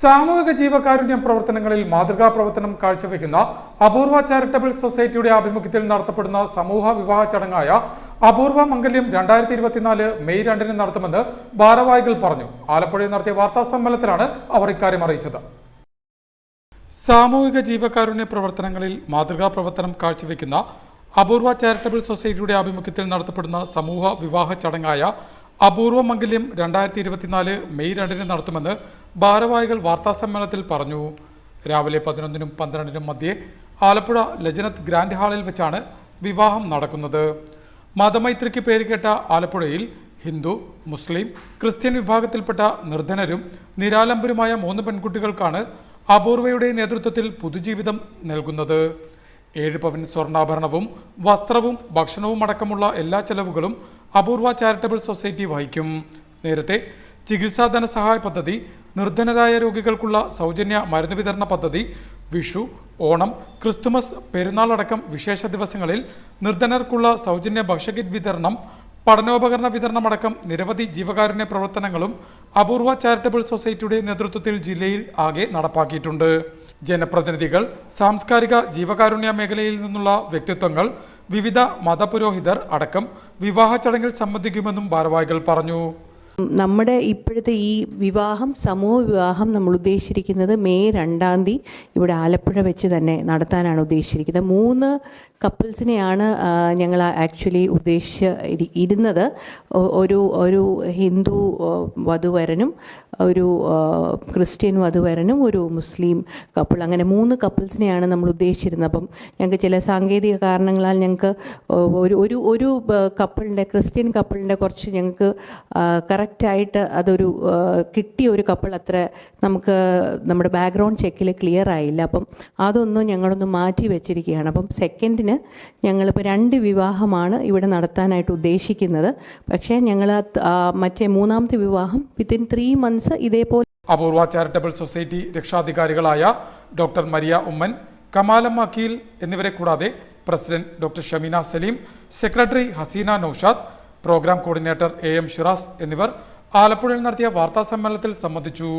സാമൂഹിക ജീവകാരുണ്യ പ്രവർത്തനങ്ങളിൽ മാതൃകാ പ്രവർത്തനം കാഴ്ചവെക്കുന്ന അപൂർവ ചാരിറ്റബിൾ സൊസൈറ്റിയുടെ ആഭിമുഖ്യത്തിൽ നടത്തപ്പെടുന്ന സമൂഹ വിവാഹ ചടങ്ങായ അപൂർവ മംഗല്യം 2024 മെയ് 2 നടത്തുമെന്ന് ഭാരവാഹികൾ പറഞ്ഞു. ആലപ്പുഴയിൽ നടത്തിയ വാർത്താ സമ്മേളനത്തിലാണ് അവർ ഇക്കാര്യം അറിയിച്ചത്. സാമൂഹിക ജീവകാരുണ്യ പ്രവർത്തനങ്ങളിൽ മാതൃകാ പ്രവർത്തനം കാഴ്ചവെക്കുന്ന അപൂർവ ചാരിറ്റബിൾ സൊസൈറ്റിയുടെ ആഭിമുഖ്യത്തിൽ നടത്തപ്പെടുന്ന സമൂഹ വിവാഹ ചടങ്ങായ അപൂർവ മംഗല്യം 2024 മെയ് 2 നടത്തുമെന്ന് ഭാരവാഹികൾ വാർത്താസമ്മേളനത്തിൽ പറഞ്ഞു. രാവിലെ 11-നും 12-നും മധ്യേ ആലപ്പുഴ ലജനത്ത് ഗ്രാൻഡ് ഹാളിൽ വെച്ചാണ് വിവാഹം നടക്കുന്നത്. മതമൈത്രിക്ക് പേരുകേട്ട ആലപ്പുഴയിൽ ഹിന്ദു, മുസ്ലിം, ക്രിസ്ത്യൻ വിഭാഗത്തിൽപ്പെട്ട നിർധനരും നിരാലംബരുമായ 3 പെൺകുട്ടികൾക്കാണ് അപൂർവയുടെ നേതൃത്വത്തിൽ പുതുജീവിതം നൽകുന്നത്. 7 പവൻ സ്വർണ്ണാഭരണവും വസ്ത്രവും ഭക്ഷണവും അടക്കമുള്ള എല്ലാ ചെലവുകളും അപൂർവ ചാരിറ്റബിൾ സൊസൈറ്റി വഹിക്കും. നേരത്തെ ചികിത്സാ ധനസഹായ പദ്ധതി, നിർധനരായ രോഗികൾക്കുള്ള സൗജന്യ മരുന്ന് വിതരണ പദ്ധതി, വിഷു, ഓണം, ക്രിസ്തുമസ്, പെരുന്നാൾ അടക്കം വിശേഷ ദിവസങ്ങളിൽ നിർധനർക്കുള്ള സൗജന്യ ഭക്ഷ്യകിറ്റ് വിതരണം, പഠനോപകരണ വിതരണമടക്കം നിരവധി ജീവകാരുണ്യ പ്രവർത്തനങ്ങളും അപൂർവ ചാരിറ്റബിൾ സൊസൈറ്റിയുടെ നേതൃത്വത്തിൽ ജില്ലയിൽ ആകെ നടപ്പാക്കിയിട്ടുണ്ട്. ജനപ്രതിനിധികൾ, സാംസ്കാരിക ജീവകാരുണ്യ മേഖലയിൽ നിന്നുള്ള വ്യക്തിത്വങ്ങൾ, വിവിധ മതപുരോഹിതർ അടക്കം വിവാഹ ചടങ്ങിൽ സംബന്ധിക്കുമെന്നും ഭാരവാഹികൾ പറഞ്ഞു. നമ്മുടെ ഇപ്പോഴത്തെ ഈ വിവാഹം, സമൂഹ വിവാഹം നമ്മൾ ഉദ്ദേശിച്ചിരിക്കുന്നത് മെയ് 2 ഇവിടെ ആലപ്പുഴ വെച്ച് തന്നെ നടത്താനാണ് ഉദ്ദേശിച്ചിരിക്കുന്നത്. 3 കപ്പിൾസിനെയാണ് ഞങ്ങൾ ആക്ച്വലി ഉദ്ദേശിച്ചിരുന്നത്. ഒരു ഹിന്ദു വധുവരനും ഒരു ക്രിസ്ത്യൻ വധുവരനും ഒരു മുസ്ലിം കപ്പിൾ, അങ്ങനെ 3 കപ്പിൾസിനെയാണ് നമ്മൾ ഉദ്ദേശിച്ചിരുന്നത്. അപ്പം ഞങ്ങൾക്ക് ചില സാങ്കേതിക കാരണങ്ങളാൽ ഞങ്ങൾക്ക് ഒരു കപ്പിളിൻ്റെ, ക്രിസ്ത്യൻ കപ്പിളിൻ്റെ കുറച്ച് ഞങ്ങൾക്ക് കറക്റ്റായിട്ട് അതൊരു കിട്ടിയ ഒരു കപ്പിൾ അത്ര നമുക്ക് നമ്മുടെ ബാക്ക്ഗ്രൗണ്ട് ചെക്കിൽ ക്ലിയർ ആയില്ല. അപ്പം അതൊന്നും ഞങ്ങളൊന്ന് മാറ്റി വെച്ചിരിക്കുകയാണ്. അപ്പം സെക്കൻഡിന് ഞങ്ങളിപ്പോൾ 2 വിവാഹമാണ് ഇവിടെ നടത്താനായിട്ട് ഉദ്ദേശിക്കുന്നത്. പക്ഷേ ഞങ്ങൾ മറ്റേ 3ാമത്തെ വിവാഹം വിത്തിൻ 3 months ഇതേപോലെ. അപൂർവ ചാരിറ്റബിൾ സൊസൈറ്റി രക്ഷാധികാരികളായ ഡോക്ടർ മരിയ ഉമ്മൻ, കമാലം അക്കീൽ എന്നിവരെ കൂടാതെ president doctor Shameena Saleem, secretary Haseena Noushad, programme coordinator AM Shiraz എന്നിവർ ആലപ്പുഴയിൽ നടത്തിയ വാർത്താ സമ്മേളനത്തിൽ സംബന്ധിച്ചു.